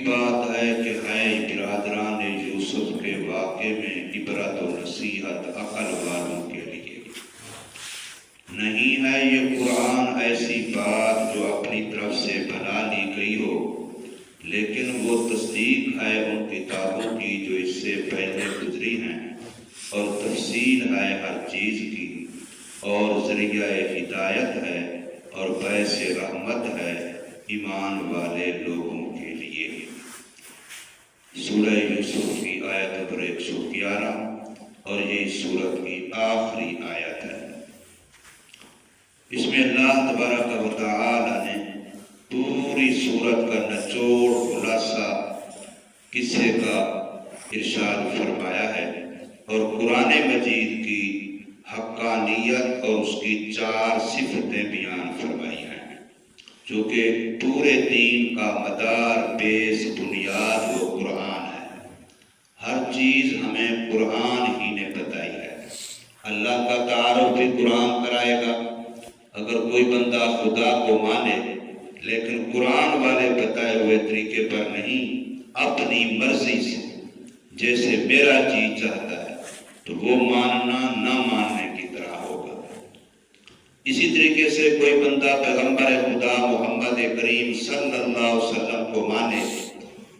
بات ہے کہ ہے برادران یوسف کے واقعے میں عبرت و نصیحت عقل والوں کے لیے، نہیں ہے یہ قرآن ایسی بات جو اپنی طرف سے بنا لی گئی ہو، لیکن وہ تصدیق ہے ان کتابوں کی جو اس سے پہلے گزری ہیں، اور تفصیل ہے ہر چیز کی، اور ذریعہ ہدایت ہے اور باعث رحمت ہے ایمان والے لوگوں کے لیے۔ سورہ یوسف کی آیت نمبر 111 اور یہ سورت کی آخری آیت ہے۔ اس میں اللہ تبارک و تعالی نے پوری سورت کا نچوڑ خلاصہ قصے کا ارشاد فرمایا ہے، اور قرآن مجید کی حقانیت اور اس کی 4 صفتیں بیان فرمائی ہیں، جو کہ پورے دین کا مدار، بیس، بنیاد وہ قرآن ہے۔ ہر چیز ہمیں قرآن ہی نے بتائی ہے۔ اللہ کا تعارف بھی قرآن کرائے گا۔ اگر کوئی بندہ خدا کو مانے لیکن قرآن والے بتائے ہوئے طریقے پر نہیں، اپنی مرضی سے جیسے میرا جی چاہتا ہے، تو وہ ماننا نہ ماننے کی طرح ہوگا۔ اسی طریقے سے کوئی بندہ پیغمبر خدا محمد کریم صلی اللہ علیہ وسلم کو مانے،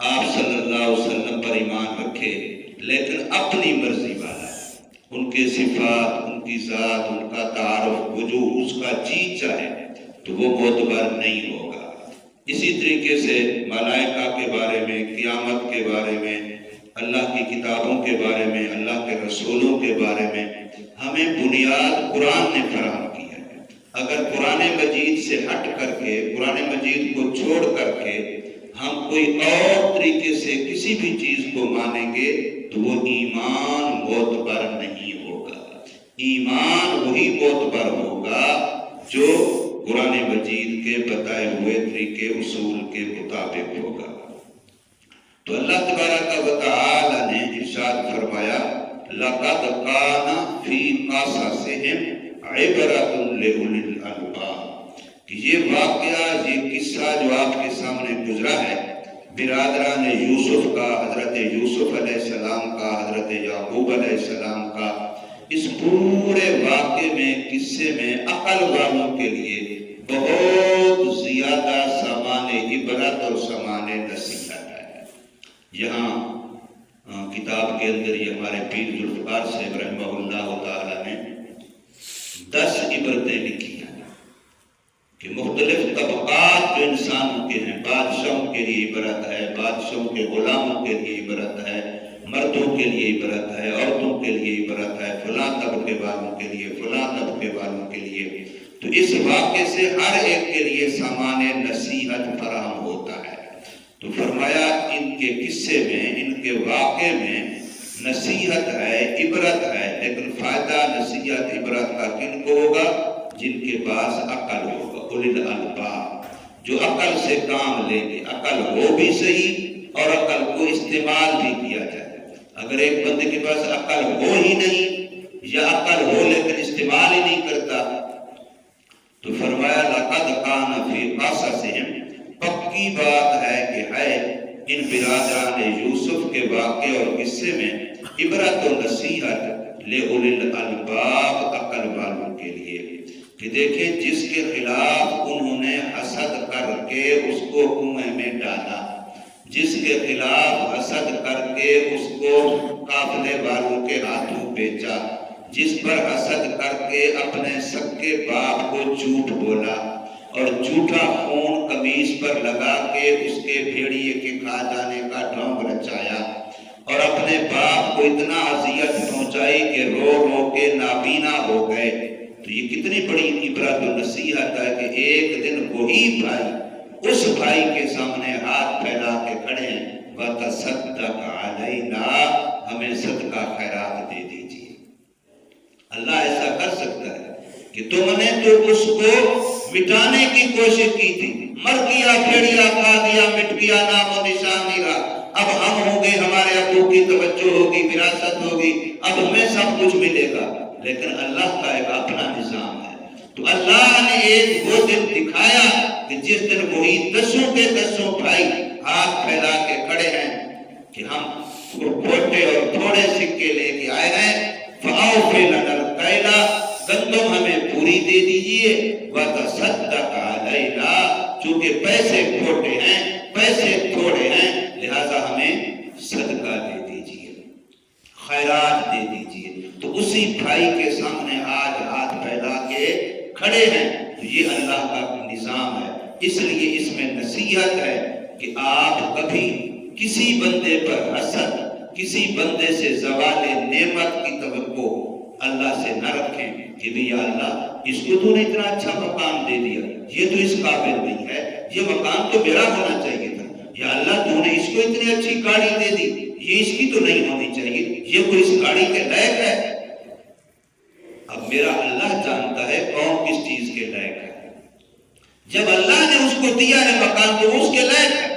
آپ صلی اللہ علیہ وسلم پر ایمان رکھے، لیکن اپنی مرضی والا ہے، ان کے صفات، ان کی ذات، ان کا تعارف وہ جو اس کا جی چاہے، تو وہ معتبر نہیں ہوگا۔ اسی طریقے سے ملائکہ کے بارے میں، قیامت کے بارے میں، اللہ کی کتابوں کے بارے میں، اللہ کے رسولوں کے بارے میں ہمیں بنیاد قرآن نے فراہم کی ہے۔ اگر قرآن مجید سے ہٹ کر کے، قرآن مجید کو چھوڑ کر کے ہم کوئی اور طریقے سے کسی بھی چیز کو مانیں گے تو وہ ایمان معتبر نہیں ہوگا۔ ایمان وہی معتبر ہوگا جو قرآن مجید کے بتائے ہوئے طریقے اصول کے مطابق ہوگا۔ تو اللہ تبارک و تعالی نے ارشاد فرمایا، لَقَدْ كَانَ فِي قَصَصِهِمْ عِبْرَةٌ لِأُولِي الْأَلْبَابِ، کہ یہ واقعہ، یہ قصہ جو آپ کے سامنے گزرا ہے برادران یوسف کا، حضرت یوسف علیہ السلام کا، حضرت یعقوب علیہ السلام کا، اس پورے واقعے میں، قصے میں عقل والوں کے لیے بہت زیادہ سامان عبرت اور سامان نصیحت ہے۔ یہاں کتاب کے اندر یہ ہمارے پیر ذوالفقار صاحب رحمہ اللہ تعالی نے 10 عبرتیں لکھی ہیں کہ مختلف طبقات جو انسانوں کے ہیں، بادشاہوں کے لیے عبرت ہے، بادشاہوں کے غلاموں کے لیے عبرت ہے، مردوں کے لیے عبرت ہے، عورتوں کے لیے عبرت ہے، فلاں طبقے والوں کے لیے، فلاں طبقے والوں کے لیے۔ تو اس واقعے سے ہر ایک کے لیے سامان نصیحت فراہم ہوتا ہے۔ تو فرمایا ان کے قصے میں، ان کے واقعے میں نصیحت ہے، عبرت ہے، لیکن فائدہ نصیحت عبرت کا کن کو ہوگا؟ جن کے پاس عقل ہوگا، اولی الالباب، جو عقل سے کام لیں گے، عقل ہو بھی صحیح اور عقل کو استعمال بھی کیا جائے۔ اگر ایک بندے کے پاس عقل ہو ہی نہیں، یا عقل ہو لیکن استعمال ہی نہیں کرتا، تو فرمایا لَقَدْ كَانَ فِي قَصَصِهِمْ، پکی بات ہے کہ ہے ان برادران یوسف کے واقعے اور قصے میں عبرت و نصیحت لِأُولِي الْأَلْبَابِ، عقل والوں کے لیے، کہ دیکھیں جس کے خلاف انہوں نے حسد کر کے اس کو کنویں میں ڈالا، جس کے خلاف حسد کر کے اس کو قافلے والوں کے ہاتھوں بیچا، جس پر حسد کر کے اپنے سکے باپ کو جھوٹ بولا اور جھوٹا خون قمیص پر لگا کے اس کے بھیڑیے کے کھا جانے کا ڈھونگ رچایا، اور اپنے باپ کو اتنا اذیت پہنچائی کہ رو رو کے نابینا ہو گئے۔ تو یہ کتنی بڑی عبرت و نصیحت ہے کہ ایک دن وہی بھائی اس بھائی کے سامنے ہاتھ پھیلا کے کھڑے ہیں، وَتَصَدَّقْ عَلَيْنَا، ہمیں صدقہ خیرات دے دیجیے۔ اللہ ایسا کر سکتا ہے کہ تم نے تو اس کو مٹانے کی کوشش کی تھی، مر گیا، بھیڑیا کھا گیا، مٹ گیا، نام و نشان نہیں رہا، اب ہم ہوں گے، ہمارے ابو کی توجہ ہوگی، وراثت ہوگی، اب ہمیں سب کچھ ملے گا۔ لیکن اللہ کا ایک اپنا نظام ہے۔ تو اللہ نے ایک وہ دن دکھایا کہ جس دن وہی 10 کے 10 بھائی ہاتھ پھیلا کے کھڑے ہیں کہ ہم کھوٹے اور تھوڑے سکے لے کے آئے ہیں، فَأَوْفِ لَنَا الْكَيْلَ، گندم ہمیں پوری دے دیجئے، وَتَصَدَّقْ عَلَيْنَا، چونکہ پیسے کھوٹے ہیں، پیسے تھوڑے ہیں، لہذا ہمیں صدقہ دے دیجئے، خیرات دے دیجئے۔ تو اسی بھائی کے سامنے آج ہاتھ پھیلا کے کھڑے ہیں، تو یہ اللہ کا نظام ہے۔ اس لیے اس میں نصیحت ہے کہ آپ کبھی کسی بندے پر حسد، کسی بندے سے زوال نعمت کی توقع اللہ سے نہ رکھیں کہ بھی یا اللہ اس کو تو نے اتنا اچھا مقام دے دیا، یہ تو اس قابل نہیں ہے، یہ مقام تو میرا ہونا چاہیے تھا، یا اللہ تو نے اس کو اتنی اچھی گاڑی دے دی، یہ اس کی تو نہیں ہونی چاہیے، یہ کوئی اس گاڑی کے لائق ہے۔ اب میرا اللہ جانتا ہے کون کس چیز کے لائق ہے۔ جب اللہ نے اس کو دیا ہے مقام تو اس کے لائق ہے،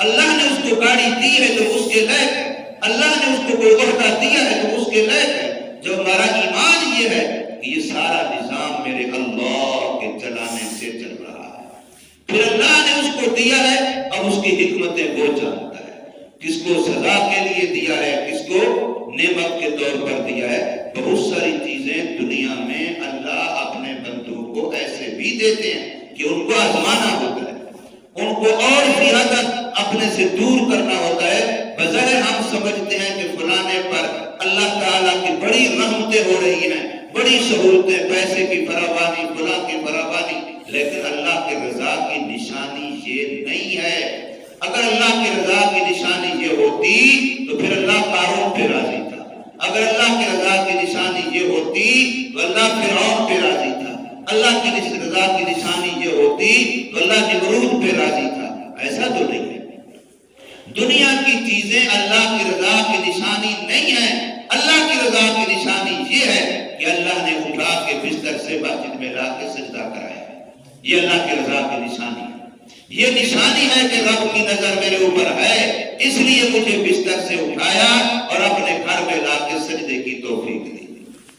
اللہ نے اس کو گاڑی دی ہے تو اس کے لائق ہے، اللہ نے اس کو کوئی عہدہ دیا ہے تو اس کے لائق ہے۔ جب ہمارا ایمان یہ ہے کہ یہ سارا نظام میرے اللہ کے چلانے سے چل رہا ہے، پھر اللہ نے اس کو دیا ہے، اب اس کی حکمتیں وہ جانتا ہے، کس کو سزا کے لیے دیا ہے، کس کو نعمت کے طور پر دیا ہے۔ بہت ساری چیزیں دنیا میں اللہ اپنے بندوں کو ایسے بھی دیتے ہیں کہ ان کو آزمانا ہوتا ہے، ان کو اور زیادہ اپنے سے دور کرنا ہوتا ہے۔ بظاہر ہم سمجھتے ہیں کہ فلانے پر اللہ تعالیٰ کی بڑی رحمتیں ہو رہی ہیں، بڑی سہولتیں، پیسے کی فراوانی، فلاں کی فراوانی، لیکن اللہ کی رضا کی نشانی یہ نہیں ہے۔ اگر اللہ کی رضا کی نشانی یہ ہوتی تو پھر اللہ قارون پہ راضی تھا، اگر اللہ کی رضا کی نشانی یہ ہوتی تو اللہ فرعون پہ راضی تھا، اللہ کی رضا کی نشانی یہ ہوتی تو اللہ نمرود پہ راضی تھا۔ ایسا تو نہیں ہے۔ دنیا کی چیزیں اللہ کی رضا کی نشانی نہیں ہے۔ اللہ کی رضا کی نشانی یہ ہے کہ اللہ نے اٹھا کے بستر سے مسجد میں لا کے سجدہ کرایا، یہ اللہ کی رضا کی نشانی ہے۔ یہ نشانی ہے کہ رب کی نظر میرے اوپر ہے، اس لیے مجھے بستر سے اٹھایا اور اپنے گھر میں لا کے سجدے کی توفیق دی۔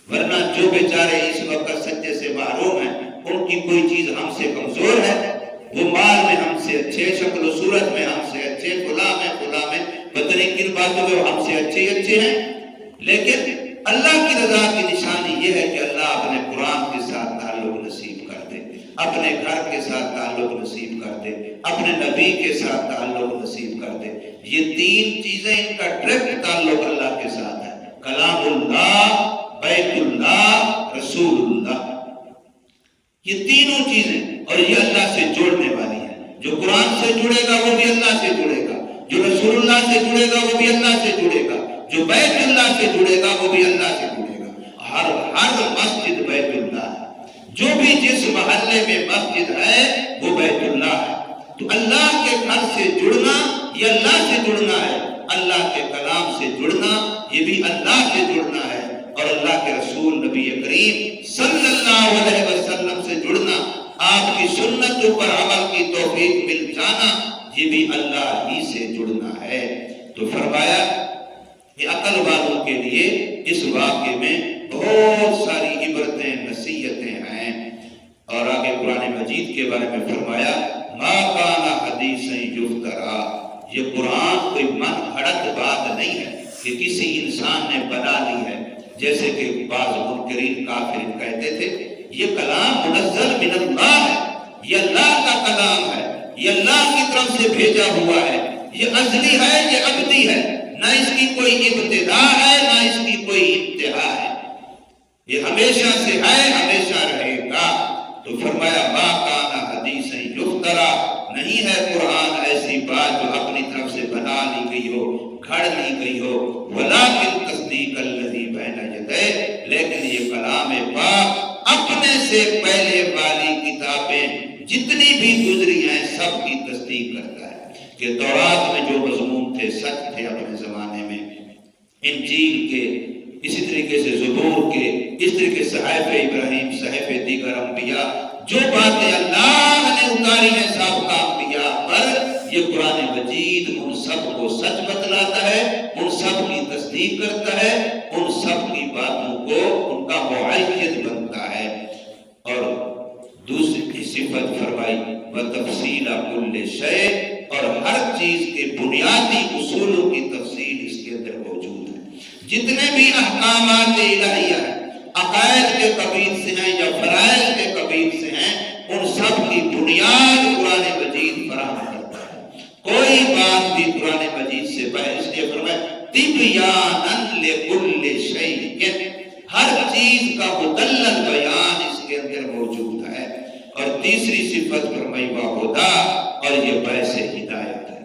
ورنہ جو بیچارے اس وقت سجدے سے محروم ہیں، ان کی کوئی چیز ہم سے کمزور ہے، وہ مال میں ہم سے اچھے، شکل و صورت میں ہم سے اچھے، فلاں میں پتہ نہیں کن باتوں میں ہم سے اچھے ہیں، لیکن اللہ کی رضا کی نشانی یہ ہے کہ اللہ اپنے قرآن کے ساتھ تعلق نصیب کر دے، اپنے گھر کے ساتھ تعلق نصیب کر دے، اپنے نبی کے ساتھ تعلق نصیب کر دے۔ یہ تین چیزیں ان کا ڈائریکٹ تعلق اللہ کے ساتھ ہے، کلام اللہ، بیت اللہ، رسول اللہ، یہ تینوں چیزیں، اور یہ اللہ سے جوڑنے والی ہیں۔ جو قرآن سے جڑے گا وہ بھی اللہ سے جڑے گا، جو رسول اللہ سے جڑے گا وہ بھی اللہ سے جڑے گا، جو بیت اللہ سے جڑے گا وہ بھی اللہ سے جڑے گا۔ ہر مسجد بیت اللہ ہے، جو بھی جس محلے میں مسجد ہے وہ بیت اللہ ہے۔ تو اللہ کے گھر سے جڑنا یہ اللہ سے جڑنا ہے، اللہ کے کلام سے جڑنا یہ بھی اللہ سے جڑنا ہے، اور اللہ کے رسول نبی کریم صلی اللہ علیہ وسلم سے جڑنا، آپ کی سنتوں پر عمل کی توفیق مل جانا، یہ بھی اللہ ہی سے جڑنا ہے۔ تو فرمایا کہ عقل والوں کے لیے اس واقعے میں بہت ساری عبرتیں، نصیحتیں ہیں۔ اور آگے قرآن مجید کے بارے میں فرمایا ما کان حدیثا یفترا، یہ قرآن کوئی من گھڑت بات نہیں ہے کہ کسی انسان نے بنا لی ہے، جیسے کہ بعض منکرین کافرین کہتے تھے یہ کلام منزل من اللہ ہے، یہ اللہ کا کلام ہے، یہ اللہ کی طرف سے بھیجا ہوا ہے، یہ ازلی ہے، یہ ابدی ہے، نہ اس کی کوئی ابتدا ہے نہ اس کی کوئی انتہا ہے، یہ ہمیشہ سے ہے، ہمیشہ رہے گا۔ تو فرمایا ما کان حدیث یفترا، نہیں ہے قرآن ایسی بات جو اپنی طرف سے بنا لی گئی ہو، گھڑ لی گئی ہو، ولکن تصدیق الذی بین یدیہ، لیکن یہ کلام پاک اپنے سے پہلے والی کتابیں جتنی بھی گزری ہیں سب کی تصدیق کرتا ہے کہ تورات میں جو مضمون تھے سچ تھے اپنے زمانے میں، انجیل کے، اسی طریقے سے زبور کے، اس طریقے سے صحائف ابراہیم، صحائف دیگر انبیاء، جو باتیں اللہ نے اتاری ہیں سابقہ انبیاء پر، یہ قرآن مجید ان سب کو سچ بتلاتا ہے، ان سب کی تصدیق کرتا ہے، ان سب کی باتوں کو ان کا معید بنتا ہے۔ اور دوسری صفت فرمائی وَتَفْصِيلَ كُلِّ شَيْءٍ، اور ہر چیز کے بنیادی اصولوں کی تفصیل اس کے اندر موجود ہے۔ جتنے بھی احکامات الہیہ ہیں، عقائد کے قبیل سے ہیں یا فرائض کے قبیل سے ہیں، ان سب کی بنیاد قرآن مجید فراہم کرتا ہے۔ کوئی بات بھی قرآن مجید سے باہر، اس لیے فرمایا تبیاناً لکل شیء، ہر چیز کا مدلل بیان اس کے اندر موجود ہے۔ اور تیسری صفت فرمائی وہدیٰ، اور یہ باعث ہدایت ہے۔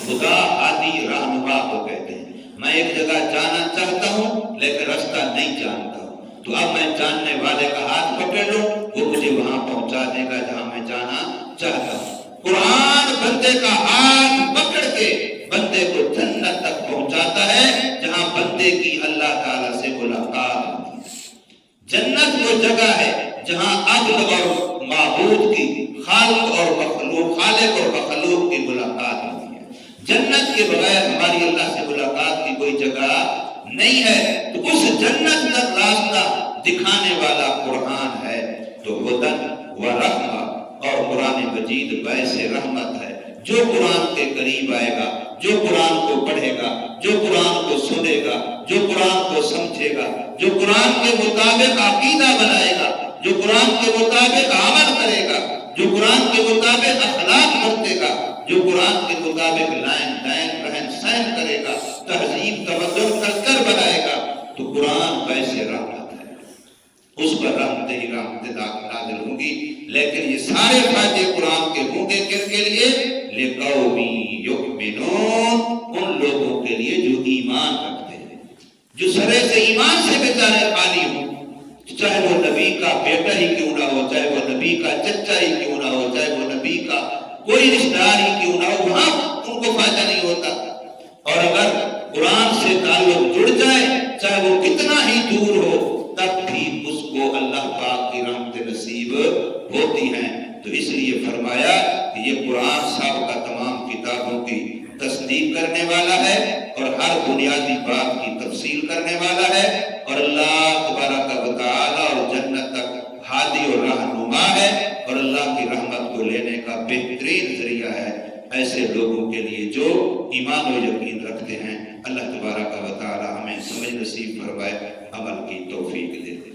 خدا ہادی رہنما کو کہتے ہیں۔ میں ایک جگہ جانا چاہتا ہوں لیکن راستہ نہیں جانتا ہوں، تو اب میں جاننے والے کا ہاتھ پکڑ لوں، وہ مجھے وہاں پہنچا دے گا جہاں میں جانا چاہتا ہوں۔ قرآن بندے کا ہاتھ پکڑ کے بندے کو جنت تک پہنچاتا ہے، جہاں بندے کی اللہ تعالیٰ سے ملاقات ہوتی ہے۔ جنت وہ جگہ ہے جہاں عبد اور معبود کی، خالق اور مخلوق کی ملاقات ہوتی ہے۔ جنت کے بغیر ہماری اللہ سے ملاقات کی کوئی جگہ نہیں ہے۔ تو اس جنت تک راستہ دکھانے والا قرآن ہے۔ تو ہدیٰ و رحمہ، اور قرآن مجید باعث رحمت ہے۔ جو قرآن کے قریب آئے گا، جو قرآن کو پڑھے گا، جو قرآن کو سنے گا، جو قرآن کو سمجھے گا، جو قرآن کے مطابق عقیدہ بنائے گا، جو قرآن کے مطابق عمل کرے گا، جو قرآن کے مطابق اخلاق برتے گا، جو قرآن کے مطابق لائن دائن رہن سہن کرے گا، تہذیب تمدن کلچر بنائے گا، تو قرآن باعث رحمت ہے۔ اس پر رحمت ہی رحمت نازل ہوں گی۔ لیکن یہ سارے فائدے قرآن کے ہوں گے کس کے لیے؟ لِقَوْمٍ يُؤْمِنُونَ، ان لوگوں کے لیے جو ایمان رکھتے ہیں، جو سرے سے ایمان سے بیچارے خالی ہوں، چاہے وہ نبی کا بیٹا ہی کیوں نہ ہو، چاہے وہ نبی کا چچا ہی کیوں نہ ہو، چاہے وہ نبی کا کوئی رشتہ دار ہی کیوں نہ ہو، وہاں ان کو فائدہ نہیں ہوتا۔ اور اگر قرآن سے تعلق جڑ جائے، چاہے وہ کتنا ہی دور ہو، تب بھی اس کو اللہ پاک کی رحمت نصیب ہوتی ہیں۔ تو اس لیے فرمایا کہ یہ قرآن سابقہ تمام کتابوں کی تصدیق کرنے والا ہے، اور ہر بنیادی بات کی تفصیل کرنے والا ہے، اور اللہ تبارک و تعالی اور جنت تک ہادی اور رہنما ہے، اور اللہ کی رحمت کو لینے کا بہترین ذریعہ ہے ایسے لوگوں کے لیے جو ایمان و یقین رکھتے ہیں۔ اللہ تبارک و تعالی ہمیں سمجھ نصیب فرمائے، عمل کی توفیق دے۔